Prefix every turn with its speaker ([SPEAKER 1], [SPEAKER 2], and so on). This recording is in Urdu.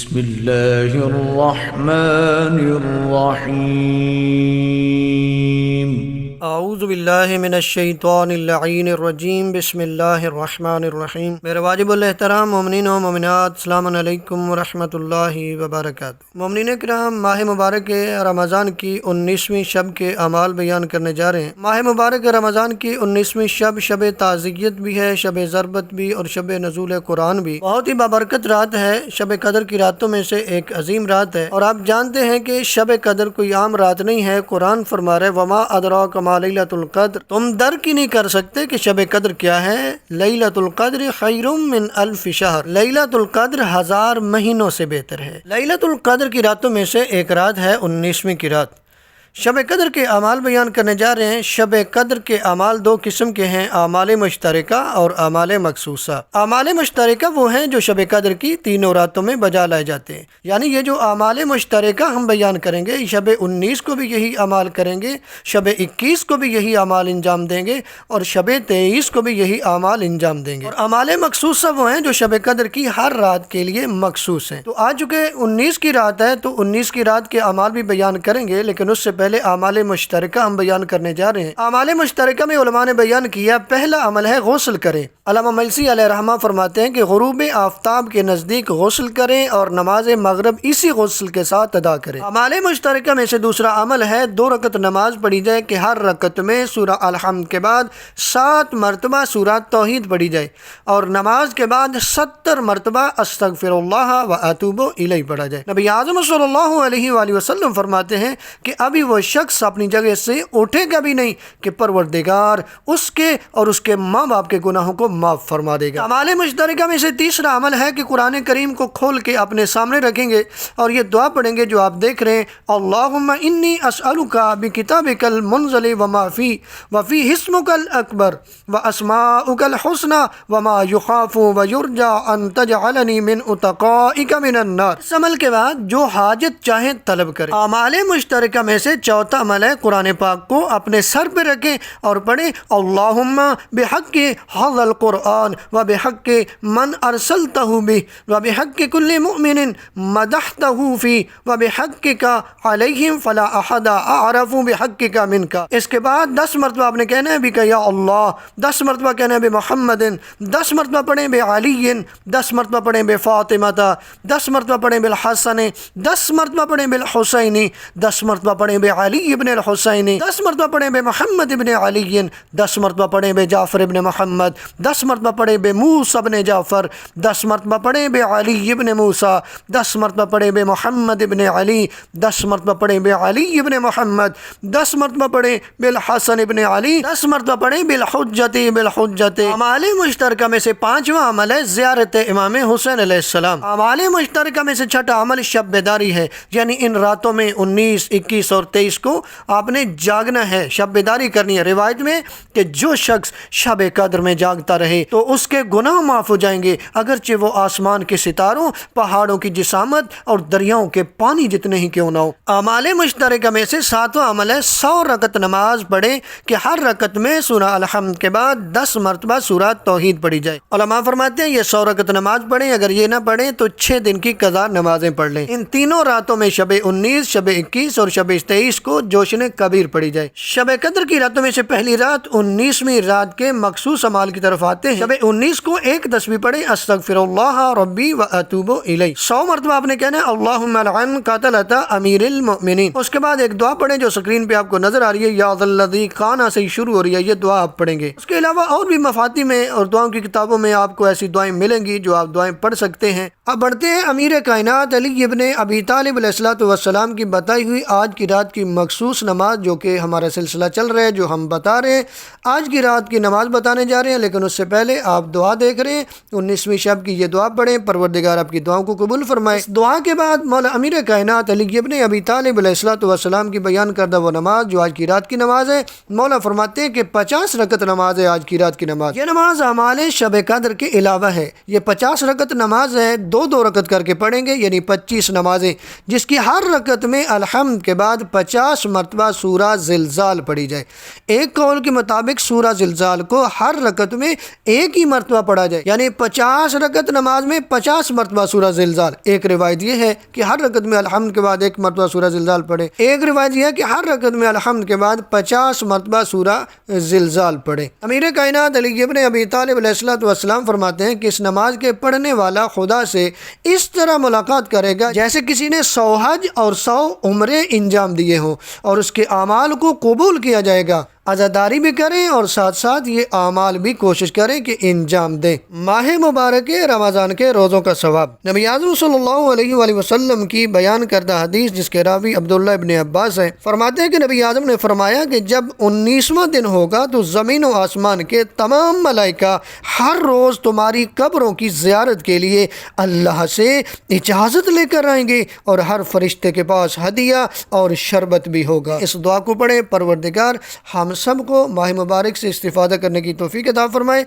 [SPEAKER 1] بسم اللہ الرحمن الرحیم
[SPEAKER 2] اعوذ باللہ من الشیطان اللعین الرجیم بسم اللہ الرحمن الرحیم۔ میرے واجب الاحترام مومنین و مومنات، السلام علیکم ورحمۃ اللہ وبرکاتہ۔ مومنین کرام، ماہ مبارک رمضان کی 19ویں شب کے اعمال بیان کرنے جا رہے ہیں۔ ماہ مبارک رمضان کی 19ویں شب شب تعزیت بھی ہے، شب ضربت بھی اور شب نزول قرآن بھی۔ بہت ہی بابرکت رات ہے، شب قدر کی راتوں میں سے ایک عظیم رات ہے، اور آپ جانتے ہیں کہ شب قدر کوئی عام رات نہیں ہے۔ قرآن فرما رہے وما ادراک ما لیلۃ القدر، تم درک ہی نہیں کر سکتے کہ شب قدر کیا ہے۔ لیلۃ القدر خیر من الف شہر، لیلۃ القدر 1000 مہینوں سے بہتر ہے۔ لیلۃ القدر کی راتوں میں سے ایک رات ہے 19ویں کی رات۔ شب قدر کے اعمال بیان کرنے جا رہے ہیں۔ شب قدر کے اعمال دو قسم کے ہیں، اعمال مشترکہ اور اعمال مخصوصہ۔ اعمال مشترکہ وہ ہیں جو شب قدر کی تینوں راتوں میں بجا لائے جاتے ہیں، یعنی یہ جو اعمال مشترکہ ہم بیان کریں گے، شب 19 کو بھی یہی اعمال کریں گے، شب 21 کو بھی یہی اعمال انجام دیں گے، اور شب 23 کو بھی یہی اعمال انجام دیں گے۔ اور اعمال مخصوصہ وہ ہیں جو شب قدر کی ہر رات کے لیے مخصوص ہیں۔ تو آج چونکہ 19 کی رات ہے تو 19 کی رات کے اعمال بھی بیان کریں گے، لیکن اس سے پہلے اعمال مشترکہ ہم بیان کرنے جا رہے ہیں۔ اعمال مشترکہ میں علماء نے بیان کیا، پہلا عمل ہے غسل کریں۔ علامہ ملسی علیہ رحمہ فرماتے ہیں کہ غروب آفتاب کے نزدیک غسل کریں اور نماز مغرب اسی غسل کے ساتھ ادا کریں۔ اعمال مشترکہ میں سے دوسرا عمل ہے 2 رکعت نماز پڑھی جائے کہ ہر رکعت میں سورہ الحمد کے بعد 7 مرتبہ سورہ توحید پڑھی جائے، اور نماز کے بعد 70 مرتبہ استغفر اللہ و اتوب الیہ پڑھا جائے۔ نبی اعظم صلی اللہ علیہ وآلہ وسلم فرماتے ہیں کہ ابھی وہ شخص اپنی جگہ سے اٹھے گا بھی نہیں کہ پروردگار اس کے اور اس کے ماں باپ کے گناہوں کو معاف فرما دے گا۔ اعمال مشترکہ میں سے تیسرا عمل ہے کہ قرآن کریم کو کھول کے اپنے سامنے رکھیں گے اور یہ دعا پڑھیں گے جو آپ دیکھ رہے ہیں، اللہم انی اسألک بکتابک المنزل وما فی وفی اسمک الاکبر واسماؤک الحسنى وما یخاف ویرجى ان تجعلنی من اتقائک من النار۔ اس عمل کے بعد جو حاجت چاہیں طلب کریں۔ اعمال مشترکہ میں سے چوتھا عمل ہے قرآن پاک کو اپنے سر پہ رکھیں اور پڑھیں، اللہم بحق ھذا القرآن وبحق من ارسلتہ بہ وبحق کل مؤمن مدحتہ فی وبحقک علیہم فلا احد اعرف بحقک منک۔ اس کے بعد 10 مرتبہ آپ نے کہنا ہے بک یا اللہ، 10 مرتبہ کہنا ہے بمحمد، 10 مرتبہ پڑھیں بعلی، 10 مرتبہ پڑھیں بفاطمہ، 10 مرتبہ پڑھیں بالحسن، 10 مرتبہ پڑھیں بالحسین، 10 مرتبہ پڑھیں بعلی ابن الحسین، 10 مرتبہ پڑھیں بے محمد ابن علی، 10 مرتبہ پڑھیں بے جعفر ابن محمد، 10 مرتبہ پڑھیں بے موسیٰ ابن جعفر، 10 مرتبہ پڑھیں بے علی ابن موسیٰ، 10 مرتبہ پڑھیں بے محمد ابن علی، 10 مرتبہ پڑھیں بے علی ابن محمد، 10 مرتبہ پڑھیں بالحسن ابن علی، 10 مرتبہ پڑھیں بالحجت بالحجت۔ اعمال مشترکہ میں سے 5واں عمل ہے زیارت امام حسین علیہ السلام۔ اعمال مشترکہ میں سے 6واں عمل شب بیداری ہے، یعنی ان راتوں میں 19، 21 اور 23 کو آپ نے جاگنا ہے، شب بیداری کرنی ہے۔ روایت میں کہ جو شخص شب قدر میں جاگتا رہے تو اس کے گناہ معاف ہو جائیں گے، اگرچہ وہ آسمان کے ستاروں، پہاڑوں کی جسامت اور دریاؤں کے پانی جتنے ہی کیوں نہ ہو۔ اعمال مشترکہ میں سے 7واں عمل ہے 100 رکعت نماز پڑھیں کہ ہر رکعت میں سورہ الحمد کے بعد 10 مرتبہ سورہ توحید پڑھی جائے۔ علماء فرماتے ہیں یہ 100 رکعت نماز پڑھیں، اگر یہ نہ پڑھیں تو 6 دن کی قضا نمازیں پڑھ لیں۔ ان تینوں راتوں میں شب 19، شب 21 اور شب 23 کو جوشن کبیر پڑھی جائے۔ شب قدر کی راتوں میں سے پہلی رات 19ویں رات کے مخصوص اعمال کی طرف آتے ہیں۔ شب 19 کو ایک تسبیح پڑھیں، استغفر اللہ ربی و اتوب الیہ، 100 مرتبہ آپ نے کہنا ہے اللہم لعن قاتلۃ امیر المؤمنین۔ اس کے بعد ایک دعا پڑھیں جو سکرین پہ آپ کو نظر آ رہی ہے، یا ذا الذی کانا سے شروع ہو رہی ہے، یہ دعا آپ پڑھیں گے۔ اس کے علاوہ اور بھی مفاتیح میں اور دعاؤں کی کتابوں میں آپ کو ایسی دعائیں ملیں گی جو آپ دعائیں پڑھ سکتے ہیں۔ اب بڑھتے ہیں امیر کائنات علی ابن ابی طالب علیہ السلام کی بتائی ہوئی آج کی رات کی مخصوص نماز، جو کہ ہمارا سلسلہ چل رہا ہے، جو ہم بتا رہے ہیں آج کی رات کی نماز بتانے جا رہے ہیں، لیکن اس سے پہلے آپ دعا دیکھ رہے ہیں 19ویں شب کی، یہ دعا پڑھیں، پروردگار آپ کی دعاؤں کو قبول فرمائے۔ اس دعا کے بعد مولا امیر کائنات علی ابن ابی طالب علیہ السلام کی بیان کردہ وہ نماز جو آج کی رات کی نماز ہے، مولا فرماتے ہیں کہ 50 رکعت نماز ہے آج کی رات کی نماز۔ یہ نماز اعمال شب قدر کے علاوہ ہے، یہ 50 رکعت نماز ہے، 2 رکعت کر کے پڑھیں گے، یعنی 25 نمازیں، جس کی ہر رکعت میں الحمد کے بعد 50 مرتبہ سورہ زلزال پڑھی جائے۔ ایک قول کے مطابق سورہ زلزال کو ہر رکعت میں ایک ہی مرتبہ پڑھا جائے، یعنی 50 رکعت نماز میں 50 مرتبہ سورہ زلزال۔ ایک روایت یہ ہے کہ ہر رکعت میں الحمد کے بعد ایک مرتبہ سورہ زلزال پڑھے، ایک روایت یہ ہے کہ ہر رکعت میں الحمد کے بعد 50 مرتبہ سورہ زلزال پڑھے۔ امیر کائنات علی ابن ابی طالب علیہ السلام فرماتے ہیں کہ اس نماز کے پڑھنے والا خدا سے اس طرح ملاقات کرے گا جیسے کسی نے 100 حج اور 100 عمرے انجام دیے ہوں، اور اس کے اعمال کو قبول کیا جائے گا۔ عزاداری بھی کریں اور ساتھ ساتھ یہ اعمال بھی کوشش کریں کہ انجام دیں۔ ماہ مبارک رمضان کے روزوں کا ثواب۔ نبی اعظم صلی اللہ علیہ وآلہ وسلم کی بیان کردہ حدیث جس کے راوی عبداللہ ابن عباس ہیں، فرماتے ہیں کہ نبی اعظم نے فرمایا کہ جب 19واں دن ہوگا تو زمین و آسمان کے تمام ملائکہ ہر روز تمہاری قبروں کی زیارت کے لیے اللہ سے اجازت لے کر آئیں گے، اور ہر فرشتے کے پاس ہدیہ اور شربت بھی ہوگا۔ اس دعا کو پڑھیں، پروردگار ہم سب کو ماہ مبارک سے استفادہ کرنے کی توفیق عطا فرمائے۔